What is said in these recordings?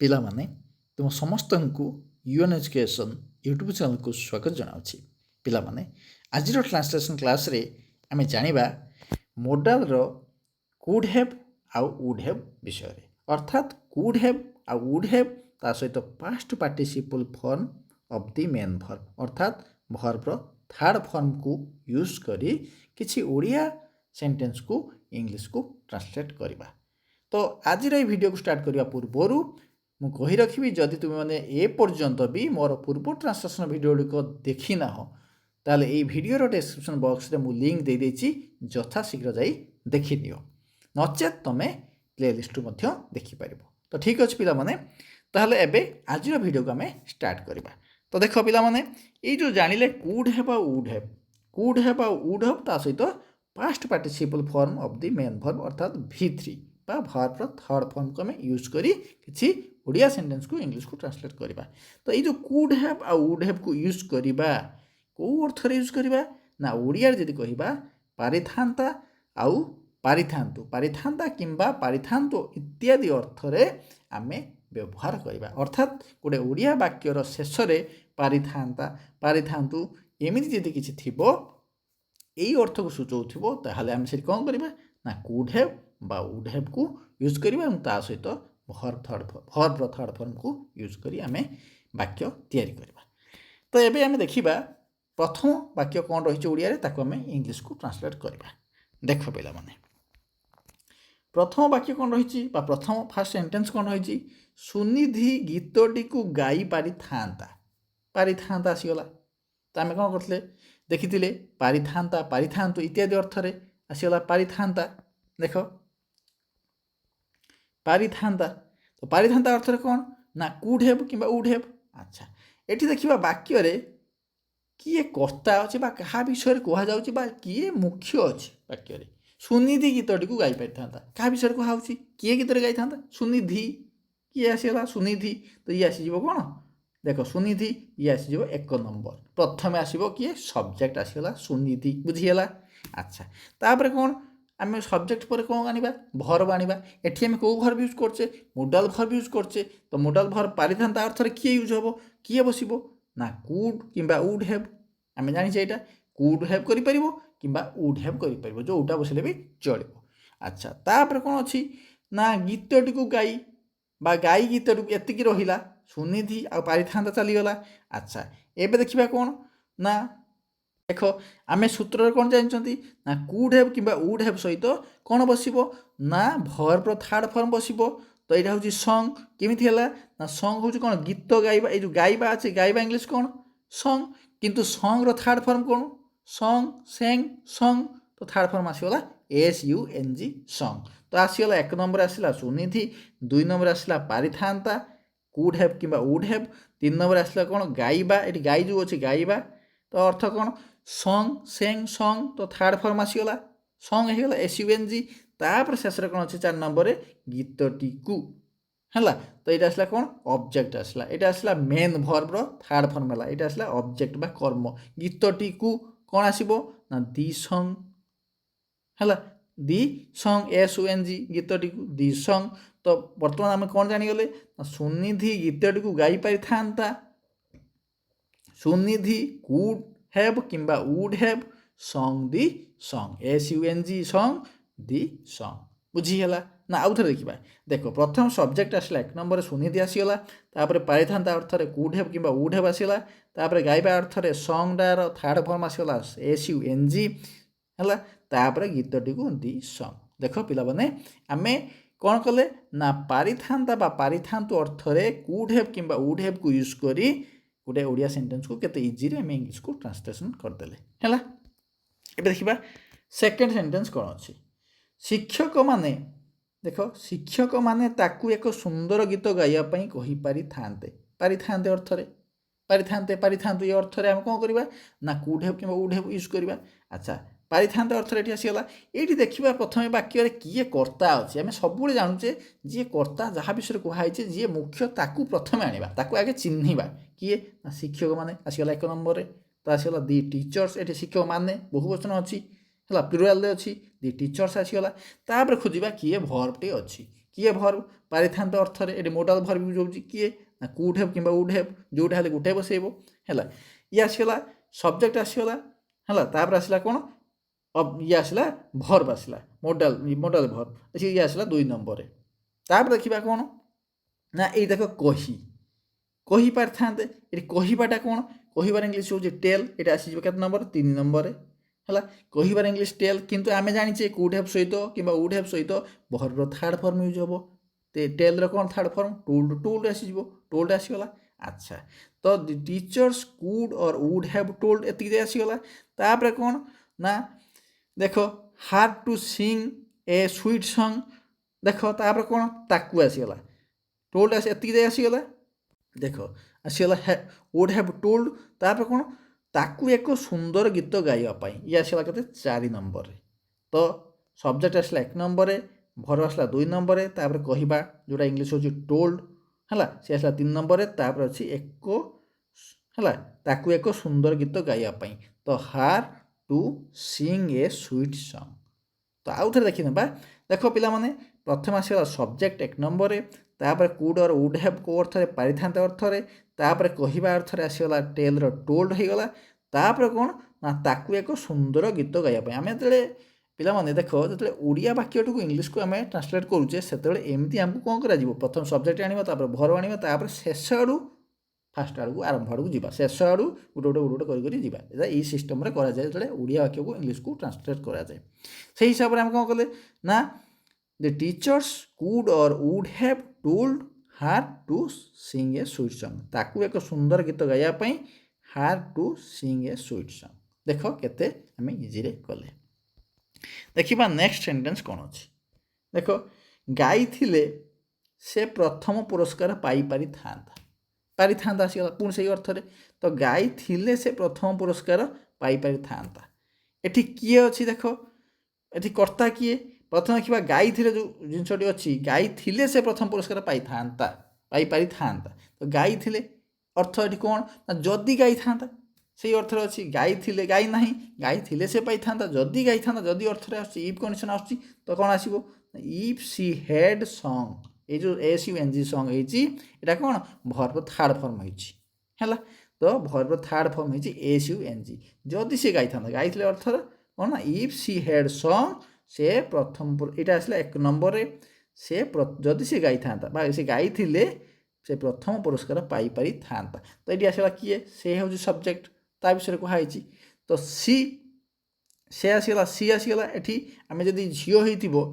ପିଲାମାନେ ତୁମ ସମସ୍ତଙ୍କୁ ୟୁଏନ୍ ଏଜୁକେସନ୍ ୟୁଟ୍ୟୁବ୍ ଚ୍ୟାନେଲକୁ ସ୍ୱାଗତ ଜଣାଉଛି। ପିଲାମାନେ ଆଜିର ଟ୍ରାନ୍ସଲେସନ୍ କ୍ଲାସ୍ରେ ଆମେ ଜାଣିବା ମୋଡାଲର କୁଡ୍ ହେଭ୍ ଆଉ ଉଡ୍ ହେଭ୍ ବିଷୟରେ। ଅର୍ଥାତ୍ କୁଡ୍ ହେଭ୍ ଆଉ ଉଡ୍ ହେଭ୍ ତା ସହିତ past participle form of the main verb, ଅର୍ଥାତ୍ ଭର୍ବର ଥାର୍ଡ଼ ଫର୍ମକୁ ୟୁଜ୍ କରି କିଛି ଓଡ଼ିଆ ସେଣ୍ଟେନ୍ସକୁ ଇଂଲିଶକୁ ଟ୍ରାନ୍ସଲେଟ୍ କରିବା। ତ ଆଜିର এই ଭିଡ଼ିଓକୁ ଷ୍ଟାର୍ଟ କରିବା ପୂର୍ବରୁ ମୁଁ କହି ରଖିବି, ଯଦି ତୁମେମାନେ ଏପର୍ଯ୍ୟନ୍ତ ବି ମୋର ପୂର୍ବ ଟ୍ରାନ୍ସଲେସନ୍ ଭିଡ଼ିଓ ଗୁଡ଼ିକ ଦେଖିନାହ ତାହେଲେ এই ଭିଡ଼ିଓର ଡେସ୍କ୍ରିପସନ୍ ବକ୍ସରେ ମୁଁ ଲିଙ୍କ୍ ଦେଇଦେଇଛି, ଯଥାଶୀଘ୍ର ଯାଇ ଦେଖିନିଅ। ନଚେତ୍ ତୁମେ ପ୍ଲେଲିଷ୍ଟରୁ ମଧ୍ୟ ଦେଖିପାରିବ। ତ ଠିକ୍ ଅଛି ପିଲାମାନେ, ତାହେଲେ ଏବେ ଆଜିର ଭିଡ଼ିଓକୁ ଆମେ ଷ୍ଟାର୍ଟ କରିବା। ତ ଦେଖ ପିଲାମାନେ, ଏଇ ଯେଉଁ ଜାଣିଲେ କୁଡ୍ ହେଭ୍ ଆଉ ଉଡ୍ ହେଭ୍, କୁଡ୍ ହେଭ୍ ଆଉ ଉଡ୍ ହେଭ୍ ତା ସହିତ past participle form of the main verb ଅର୍ଥାତ୍ V3 বা ଭର୍ବର ଥାର୍ଡ଼ ଫର୍ମକୁ ଆମେ ୟୁଜ୍ କରି କିଛି ଓଡ଼ିଆ ସେଣ୍ଟେନ୍ସକୁ ଇଂଲିଶକୁ ଟ୍ରାନ୍ସଲେଟ୍ କରିବା। ତ ଏଇ ଯେଉଁ କୁଡ୍ ହେଭ୍ ଆଉ ଉଡ୍ ହେଭ୍କୁ ୟୁଜ୍ କରିବା କେଉଁ ଅର୍ଥରେ ୟୁଜ୍ କରିବା ନା, ଓଡ଼ିଆରେ ଯଦି କହିବା ପାରିଥାନ୍ତା ଆଉ ପାରିଥାନ୍ତୁ, ପାରିଥାନ୍ତା କିମ୍ବା ପାରିଥାନ୍ତୁ ଇତ୍ୟାଦି ଅର୍ଥରେ ଆମେ ବ୍ୟବହାର କରିବା। ଅର୍ଥାତ୍ ଗୋଟେ ଓଡ଼ିଆ ବାକ୍ୟର ଶେଷରେ ପାରିଥାନ୍ତା, ପାରିଥାନ୍ତୁ ଏମିତି ଯଦି କିଛି ଥିବ ଏଇ ଅର୍ଥକୁ ସୂଚାଉଥିବ, ତାହେଲେ ଆମେ ସେଠି କ'ଣ କରିବା ନା କୁଡ୍ ହେଭ୍ বা ଉଡ୍ ହେଭ୍କୁ ୟୁଜ୍ କରିବା ଏବଂ ତା ସହିତ ଭର୍ବର ଥାର୍ଡ଼ ଫର୍ମକୁ ୟୁଜ୍ କରି ଆମେ ବାକ୍ୟ ତିଆରି କରିବା। ତ ଏବେ ଆମେ ଦେଖିବା ପ୍ରଥମ ବାକ୍ୟ କ'ଣ ରହିଛି ଓଡ଼ିଆରେ, ତାକୁ ଆମେ ଇଂଲିଶକୁ ଟ୍ରାନ୍ସଲେଟ୍ କରିବା। ଦେଖ ପିଲାମାନେ, ପ୍ରଥମ ବାକ୍ୟ କ'ଣ ରହିଛି ବା ପ୍ରଥମ ଫାର୍ଷ୍ଟ ସେଣ୍ଟେନ୍ସ କ'ଣ ରହିଛି, ସୁନିଧି ଗୀତଟିକୁ ଗାଇ ପାରିଥାନ୍ତା। ପାରିଥାନ୍ତା ଆସିଗଲା। ତ ଆମେ କ'ଣ କରିଥିଲେ ଦେଖିଥିଲେ, ପାରିଥାନ୍ତା ପାରିଥାନ୍ତୁ ଇତ୍ୟାଦି ଅର୍ଥରେ ଆସିଗଲା ପାରିଥାନ୍ତା। ଦେଖ ପାରିଥାନ୍ତା, ତ ପାରିଥାନ୍ତା ଅର୍ଥରେ କ'ଣ ନା କୁଡ୍ ହେଭ୍ କିମ୍ବା ଉଡ୍ ହେଭ୍। ଆଚ୍ଛା, ଏଠି ଦେଖିବା ବାକ୍ୟରେ କିଏ କର୍ତ୍ତା ଅଛି ବା କାହା ବିଷୟରେ କୁହାଯାଉଛି ବା କିଏ ମୁଖ୍ୟ ଅଛି ବାକ୍ୟରେ। ସୁନିଧି ଗୀତଟିକୁ ଗାଇ ପାରିଥାନ୍ତା, କାହା ବିଷୟରେ କୁହାହେଉଛି, କିଏ ଗୀତରେ ଗାଇଥାନ୍ତା, ସୁନିଧି। କିଏ ଆସିଗଲା ସୁନିଧି, ତ ଇଏ ଆସିଯିବ କ'ଣ, ଦେଖ ସୁନିଧି ଇଏ ଆସିଯିବ 1 ନମ୍ବର। ପ୍ରଥମେ ଆସିବ କିଏ, ସବଜେକ୍ଟ ଆସିଗଲା ସୁନିଧି, ବୁଝିଗଲା। ଆଚ୍ଛା, ତାପରେ କ'ଣ ଆମେ ସବଜେକ୍ଟ ପରେ କ'ଣ ଆଣିବା, ଭର୍ବ ଆଣିବା। ଏଠି ଆମେ କେଉଁ ଭର୍ବ ୟୁଜ୍ କରୁଛେ, ମୋଡାଲ ଭର୍ବ ୟୁଜ୍ କରୁଛେ। ତ ମୋଡାଲ ଭର୍ବ ପାରିଥାନ୍ତା ଅର୍ଥରେ କିଏ ୟୁଜ୍ ହେବ, କିଏ ବସିବ ନା କୁଡ୍ କିମ୍ବା ଉଡ୍ ହେଭ୍। ଆମେ ଜାଣିଛେ ଏଇଟା କୁଡ୍ ହେଭ୍ କରିପାରିବ କିମ୍ବା ଉଡ୍ ହେଭ୍ କରିପାରିବ, ଯେଉଁଟା ବସିଲେ ବି ଚଳିବ। ଆଚ୍ଛା, ତାପରେ କ'ଣ ଅଛି ନା ଗୀତଟିକୁ ଗାଇ ବା ଗାଇ ଗୀତଟିକୁ, ଏତିକି ରହିଲା। ସୁନିଧି ଆଉ ପାରିଥାନ୍ତା ଚାଲିଗଲା। ଆଚ୍ଛା, ଏବେ ଦେଖିବା କ'ଣ ନା, ଦେଖ ଆମେ ସୂତ୍ରରେ କ'ଣ ଜାଣିଛନ୍ତି ନା କୁଡ୍ ହେଭ୍ କିମ୍ବା ଉଡ୍ ହେଭ୍ ସହିତ କ'ଣ ବସିବ ନା ଭର୍ବର ଥାର୍ଡ଼ ଫର୍ମ ବସିବ। ତ ଏଇଟା ହେଉଛି ସଙ୍ଗ। କେମିତି ହେଲା ନା, ସଙ୍ଗ ହେଉଛି କ'ଣ, ଗୀତ ଗାଇବା। ଏଇ ଯେଉଁ ଗାଇବା ଅଛି, ଗାଇବା ଇଂଲିଶ କ'ଣ ସଙ୍ଗ, କିନ୍ତୁ ସଙ୍ଗର ଥାର୍ଡ଼ ଫର୍ମ କ'ଣ ସଙ୍ଗ, ସେଙ୍ଗ, ସଙ୍ଗ। ତ ଥାର୍ଡ଼ ଫର୍ମ ଆସିଗଲା SUNG ସଙ୍ଗ। ତ ଆସିଗଲା 1 ନମ୍ବର ଆସିଲା ସୁନିଧି, 2 ନମ୍ବର ଆସିଲା ପାରିଥାନ୍ତା କୁଡ୍ ହେଭ୍ କିମ୍ବା ଉଡ୍ ହେଭ୍, 3 ନମ୍ବର ଆସିଲା କ'ଣ ଗାଇବା। ଏଠି ଗାଇ ଯେଉଁ ଅଛି ଗାଇବା, ତ ଅର୍ଥ କ'ଣ ସଙ୍ଗ, ସେଙ୍ଗ, ସଙ୍ଗ। ତ ଥାର୍ଡ଼ ଫର୍ମ ଆସିଗଲା ସଙ୍ଗ ହେଇଗଲା SUNG। ତାପରେ ଶେଷରେ କ'ଣ ଅଛି 4 ନମ୍ବରରେ ଗୀତଟିକୁ ହେଲା। ତ ଏଇଟା ଆସିଲା କ'ଣ ଅବଜେକ୍ଟ ଆସିଲା। ଏଇଟା ଆସିଲା ମେନ୍ ଭର୍ବର ଥାର୍ଡ଼ ଫର୍ମ ହେଲା। ଏଇଟା ଆସିଲା ଅବଜେକ୍ଟ ବା କର୍ମ। ଗୀତଟିକୁ କ'ଣ ଆସିବ ନା ଦି ସଙ୍ଗ ହେଲା, ଦି ସଙ୍ଗ SUNG, ଗୀତଟିକୁ ଦି ସଙ୍ଗ। ତ ବର୍ତ୍ତମାନ ଆମେ କ'ଣ ଜାଣିଗଲେ ନା ସୁନିଧି ଗୀତଟିକୁ ଗାଇ ପାରିଥାନ୍ତା, ସୁନିଧି କୁଡ୍ ହେଭ୍ କିମ୍ବା would have sung the song, SUNG sung the song, ବୁଝିଗଲା ନା। ଆଉ ଥରେ ଦେଖିବା, ଦେଖ ପ୍ରଥମ ସବଜେକ୍ଟ ଆସିଲା 1 ନମ୍ବରରେ ସୁନିଧି ଆସିଗଲା। ତାପରେ ପାରିଥାନ୍ତା ଅର୍ଥରେ କୁଡ୍ ହେଭ୍ କିମ୍ବା ଉଡ୍ ହେଭ୍ ଆସିଗଲା। ତାପରେ ଗାଇବା ଅର୍ଥରେ ସଙ୍ଗଟାର ଥାର୍ଡ଼ ଫର୍ମ ଆସିଗଲା SUNG ହେଲା। ତାପରେ ଗୀତଟିକୁ ଦି ସଙ୍ଗ। ଦେଖ ପିଲାମାନେ, ଆମେ କ'ଣ କଲେ ନା ପାରିଥାନ୍ତା ବା ପାରିଥାନ୍ତୁ ଅର୍ଥରେ କୁଡ୍ ହେଭ୍ କିମ୍ବା ଉଡ୍ ହେଭ୍କୁ ୟୁଜ୍ କରି ଗୋଟେ ଓଡ଼ିଆ ସେଣ୍ଟେନ୍ସକୁ କେତେ ଇଜିରେ ଆମେ ଇଂଲିଶକୁ ଟ୍ରାନ୍ସଲେସନ୍ କରିଦେଲେ ହେଲା। ଏବେ ଦେଖିବା ସେକେଣ୍ଡ ସେଣ୍ଟେନ୍ସ କ'ଣ ଅଛି। ଶିକ୍ଷକମାନେ, ଦେଖ ଶିକ୍ଷକମାନେ ତାକୁ ଏକ ସୁନ୍ଦର ଗୀତ ଗାଇବା ପାଇଁ କହିପାରିଥାନ୍ତେ। ପାରିଥାନ୍ତେ ଅର୍ଥରେ, ପାରିଥାନ୍ତେ ପାରିଥାନ୍ତୁ ଏ ଅର୍ଥରେ ଆମେ କ'ଣ କରିବା ନା କୁଡ୍ ହେଭ୍ କିମ୍ବା ଉଡ୍ ହେଭ୍ ୟୁଜ୍ କରିବା। ଆଚ୍ଛା, ପାରିଥାନ୍ତେ ଅର୍ଥରେ ଏଠି ଆସିଗଲା। ଏଇଠି ଦେଖିବା ପ୍ରଥମେ ବାକ୍ୟରେ କିଏ କର୍ତ୍ତା ଅଛି। ଆମେ ସବୁବେଳେ ଜାଣୁଛେ ଯିଏ କର୍ତ୍ତା, ଯାହା ବିଷୟରେ କୁହାହେଇଛି, ଯିଏ ମୁଖ୍ୟ, ତାକୁ ପ୍ରଥମେ ଆଣିବା, ତାକୁ ଆଗେ ଚିହ୍ନିବା। କିଏ ନା ଶିକ୍ଷକମାନେ ଆସିଗଲା 1 ନମ୍ବରରେ। ତ ଆସିଗଲା ଦି ଟିଚର୍ସ। ଏଠି ଶିକ୍ଷକମାନେ ବହୁବଚନ ଅଛି ହେଲା, ପ୍ଲୁରାଲରେ ଅଛି, ଦି ଟିଚର୍ସ ଆସିଗଲା। ତାପରେ ଖୋଜିବା କିଏ ଭର୍ବଟି ଅଛି, किए भर्व पारिथान्त अर्थ ये मोडाल भर्व यूज होची किए ना कुड हैव किंबा वुड हैव जोटा हेले गोटे बसैबो हैला ये आसीगला सब्जेक्ट आसीगला हैला तापर आसीला कोन अब ये आसीला भर्व आसीला मोडाल भर्व ये आसीला 2 नंबर रे तापर देखिबा कोन ना ए देख कही पारिथान्ते ये कहिबाटा कोन कहिबार इंग्लिश होची टेल एटा आसी केते नंबर 3 नंबर रे हैला कहिबार इंग्लिश टेल किंतु आमे जानिचे कुड हैव सहित किंबा वुड हैव सहित भर्व थर्ड फॉर्म यूज होबो ते टेल रो कोन थर्ड फॉर्म टोल्ड आसी जिवो टोल्ड आसीगला अच्छा तो the teachers could or would have told एति दे आसीगला तापर कोन ना देखो her to sing a sweet song देखो तापर कोन ताकू आसीगला टोल्ड आसी एति दे आसीगला देखो आसीगला वुड हैव टोल्ड तापर कोन ताकू एक सुंदर गीत गाइबा ये आसला के 4 नंबर रे तो सब्जेक्ट आसला 1 नंबर रे भर आसला 2 नंबर रे तापर कहिबा जोटा इंग्लिश होची टोल्ड हला से आसला 3 नंबर रे तापर अछि एक हला ताकू एक सुंदर गीत गाइबा तो her to sing a sweet song तो आउ थे देखि नेबा देखो पिला माने प्रथम आसला सब्जेक्ट 1 नंबर रे तापर कुड और वुड हैव को अर्थ रे पारिथान्त अर्थ रे तापर कहिबा अर्थ रे आसीगला टेल रो टोल्ड हे गला तापर कोन ना ताकू एक सुंदर गीत गाइबा आमे तले पिला माने देखो जतले ओडिया वाक्य टू इंग्लिश को आमे ट्रांसलेट करूचे सेतले एमती हमको कोन करा जिवो प्रथम सब्जेक्ट आनिबा तापर भर आनिबा तापर शेष आडू फास्ट आडू आरंभ आडू जिबा शेष आडू गुटे करि करि जिबा एदा ई सिस्टम रे करा जाय जतले ओडिया वाक्य को इंग्लिश को ट्रांसलेट करा जाय सेही हिसाब रे हम कोन कले ना the teachers could or would have told her to sing a sweet song ताकू एक सुंदर गीत गाइबा पई her to sing a sweet song देखो केते हमें इजी रे कले देखिबा नेक्स्ट सेंटेंस कोन अछि देखो गाई थिले से प्रथम पुरस्कार पाई पारि थांता आसी पुन सही अर्थ रे तो गाई थिले से प्रथम पुरस्कार पाई पारि थांता एठी किए अछि देखो एठी कर्ता किए प्रथम देखा गाई थिले जो जिनसटी अच्छी गाई थिले से प्रथम पुरस्कार पाई पारि थांता तो गाई थिले अर्थ ये कौन ना जदि गाई था से अर्थ अच्छी गाई थिले गाई ना गाई थिले से पाई था जदि गाई था जदि अर्थ इफ कंडीशन आसुची तो कौन आसो इफ सी हैड सॉन्ग ये जो SUNG सॉन्ग होता कौन भर्ब थर्ड फॉर्म है तो भर्ब थर्ड फॉर्म हो SUNG जदि से गाई था गाई थिले अर्थ कौन ना इफ सी हैड सॉन्ग से प्रथम यहाँ आसला 1 नंबर रे से जदि से गाई था से गाई थिले से प्रथम पुरस्कार पाई पारि थांता तो ये आसला किए से हूँ सब्जेक्ट ता विषय कहुई तो सी से आसीगला एठी आमे जदि झियो होइतिबो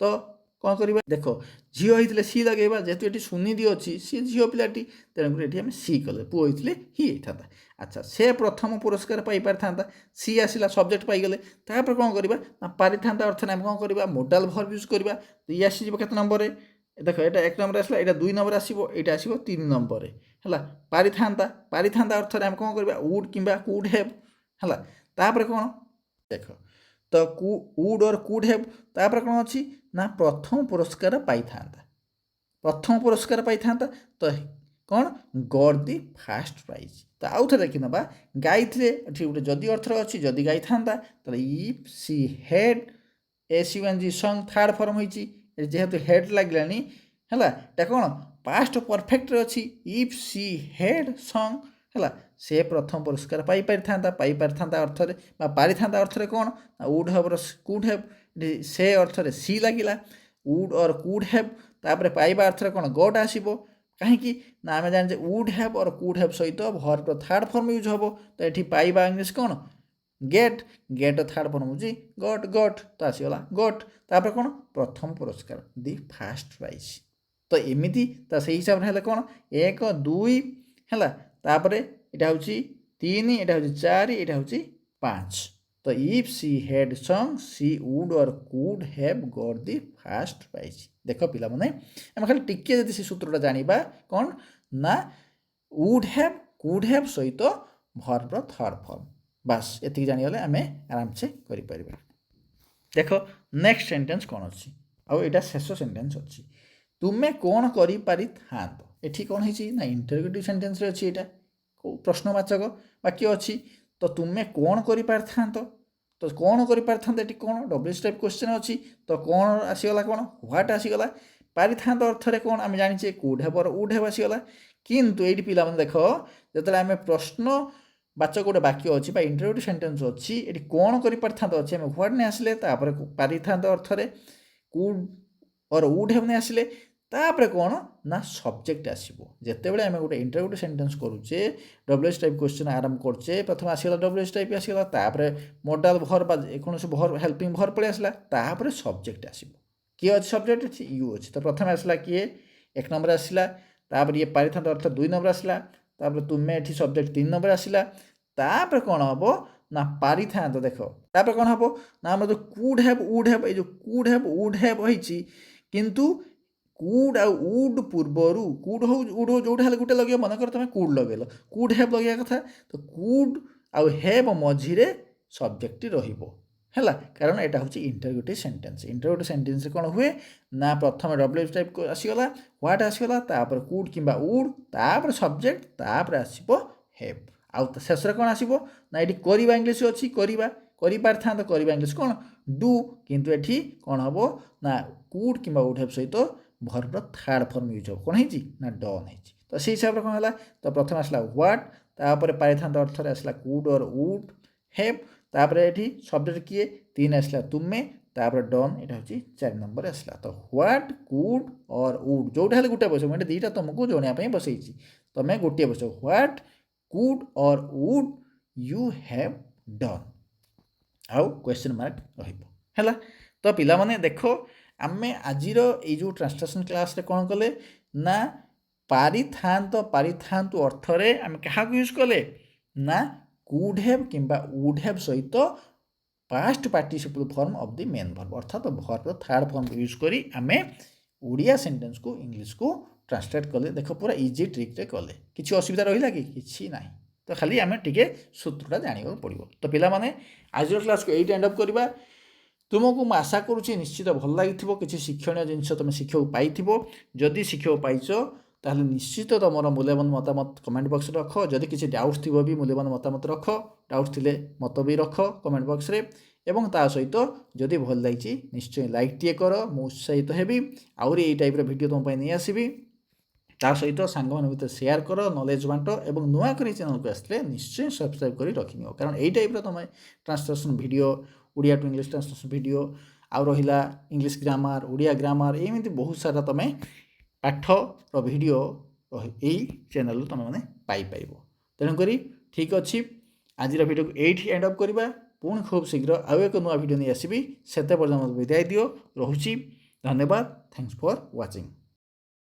तो कौन करवा देखो झियो होइतिले सी लगेबा जेतु एठी सुनिधि अछि सी झियो पिलाटी तेणुकर एठी आमे सी कले पुओ होइतिले ही होइथाता अच्छा से प्रथम पुरस्कार पाई पारि थांता सी आसीला सब्जेक्ट पाई गले तापर कौन करवा ना पारि थांता अर्थ ना कौन करवा मोडाल भर्ब यूज करवा तो ये आसी केते नंबर रे देखो एटा 1 नंबर आसला एटा 2 नंबर आसीबो एटा आसीबो 3 नंबर रे हला पारि थांता अर्थ ना कौन करवा वुड किंबा कुड हैव हला तापर कौन देखो तो वुड और कुड हैव तापर कौन अछि ना प्रथम पुरस्कार पाई थांता तो कौन गॉट दी फर्स्ट प्राइज तो आउ थे देखि नबा गाई थिले गोटे जदि अर्थ अच्छी जदि गाई था तो if she had SUNG song third form होइची जेहेतु हेड लागलानी हैला ता कौन पास्ट परफेक्ट अच्छी इफ सी हैड सॉन्ग हैला से प्रथम पुरस्कार पाई पारि था अर्थ रे बा पारि था अर्थ रे कौन वुड हैव कुड हैव से अर्थ रे सी लागिला वुड और कुड हैव तापर पाइबा अर्थ रे कौन गॉट आसीबो कहीं ना आम जाने वुड हैव और कुड हैव सहित भर्ब थर्ड फॉर्म यूज हम तो ये पाइबा इंग्लिश कौन गेट थर्ड फॉर्म हूँ गॉट तो आसीगला गॉट तापर कौन प्रथम पुरस्कार दी फर्स्ट प्राइज तो एमती तो से हिसाब से कौन 1 2 है तापर यहाँ हूँ 3 यहाँ हूँ 4 यहाँ हूँ 5 तो if she had song she would or could have got the first prize देख पिला माने आम खाली टिके जदि से सूत्रटा जानिबा कौन ना वुड हैव कुड हैव सहित भर्ब थर्ड फॉर्म बस एति जानिगले आमे आराम से करि परिबा देखो नेक्स्ट सेंटेंस कौन अच्छी आउ एटा शेष सेंटेंस अच्छी तुमे कौन करि पारि थांत एठी कौन होइछि ना इंटरोगेटिव सेंटेंस रे अछि एटा प्रश्नवाचक वाक्य अच्छी तो तुमे कौन करि पारि थांत तो कौन करि पारि थांत एठी कौन डब्ल्यूएच टाइप क्वेश्चन अच्छी तो कौन आसीगला कौन व्हाट आसीगला पारिथान्त अर्थरे कौन आम जाने कुड हेब उड हेब आसीगला किंतु ये पिला देख जो आम प्रश्न बाचक गोटे वाक्य अच्छी इंटरोगेटिव सेंटेंस अच्छी ये कौन कर पारिथान्त अच्छे आम व्हाट नहीं आसिले पारिथान्त अर्थरे कुड और उड हेब नहीं आसिले तापर कौन ना सब्जेक्ट आसो जिते बड़े आम गोटे इंटरोगेटिव सेंटेंस करुचे डब्ल्यूएच टाइप क्वेश्चन आरंभ करचे प्रथम आसगला डब्ल्यूएच टाइप आसगला तापर मोडाल भर बा कौन भर हेल्पिंग भर पलि आसला तापर सब्जेक्ट आसो किए अच्छे सब्जेक्ट अच्छी यू अच्छी तो प्रथम आसला किए 1 नंबर आसला तापर ये पारिथान्त अर्थ 2 नंबर आसला तापर तुम्हें ये सब्जेक्ट 3 नंबर आसला तापर कौन हम ना पारिथान्त देख तापर कौन हम ना आम जो कुड हेब उड हेब ये कुड हेब उड हेब होती किंतु कुड आ उड पूर्वर कुड हो उड हो जोटा गोटे लगे मनकर तुम कुड लगेल कुड हेब लगे कथा तो कुड आ हेब मझीरे सब्जेक्ट रहा कारण यहाँ हूँ इंटरोगेटिव सेंटेंस इंटरोगेटिव सेंटेंस कौन हुए ना प्रथम डब्ल्यूएच टाइप आसगला व्हाट आसगला तापर कुड किंबा उड तापर सब्जेक्ट तापर आसो हेब आउ शेष कौन आसो ना ये करवा इंग्लीश अच्छी करवा इंग्लीश कौन डू किंतु ये कौन हम ना कुड किंबा उड हेब सहित भर्बर थर्ड फॉर्म यूज हो कौन है ना डन है तो से हिसाब से कौन है तो प्रथम आसला व्हाट तापर पारिथान्त अर्थ आसला कुड और उड हेब तापर ये सब्जेक्ट किए 3 आसला तुम्हें तापर डन यहाँ हूँ 4 नंबर आसला तो व्हाट कुड और उड जोटा हेल्ले गोटे बस मुझे दुईटा तुमको जोड़ाई बसई तुम्हें गोटे बस व्हाट कुड और उड यू हैव डन आउ क्वेश्चन मार्क रहा तो पिला माने देखो आम आज जो ट्रांसलेशन क्लास रे कौन कले ना पारिथान्त अर्थरे आम क्या यूज कले ना कुड हेव किंबा वुड हेव सहित past participle form of the main verb अर्थात वर्ब थर्ड फॉर्म यूज करी आम ओडिया सेंटेंस को इंग्लिश को ट्रांसलेट कले देख पूरा इजी ट्रिक रे कले किसी असुविधा रहा कि किसी ना तो खाली आम टे सूत्रटा जाना पड़ो तो पिला माने आज क्लास को एट एंड अप करवा तुमको मुझे आशा करुच्ची निश्चित भल लगी किसी शिक्षण जिनस तुम शिक्षा पाई जदि शिक्षा पाइच ताहले निश्चित तुम मूल्यवान मतामत कमेंट बॉक्स रख जदि किसी डाउट्स थी भी मूल्यवान मतामत रख डाउट्स थिले मत भी रख कमेंट बॉक्स रे एवं ता सहित जदि भल लगी निश्चय लाइक टे कर मु उत्साहित हेबी आउरी ये टाइप वीडियो तुम नहीं आसबि ता सहित सांग मान भितर शेयर कर नॉलेज बांट और नुआ कर चैनल को आसले निश्चय सब्सक्राइब कर रखि कारण यही टाइप तुम translation video Odia to English translation video आउ रहिला इंग्लिश ग्रामर ओडिया ग्रामर एमती बहुत सारा तुम पाठर वीडियो यही चैनल तुम मैंने पाइपर तेणुक ठीक अच्छी आज वीडियो को एट एंड अप करवा पुणी खूब शीघ्र आउ एक नुआ वीडियो नहीं आसबि से विदाय दियो रोची धन्यवाद थैंक्स फॉर वाचिंग।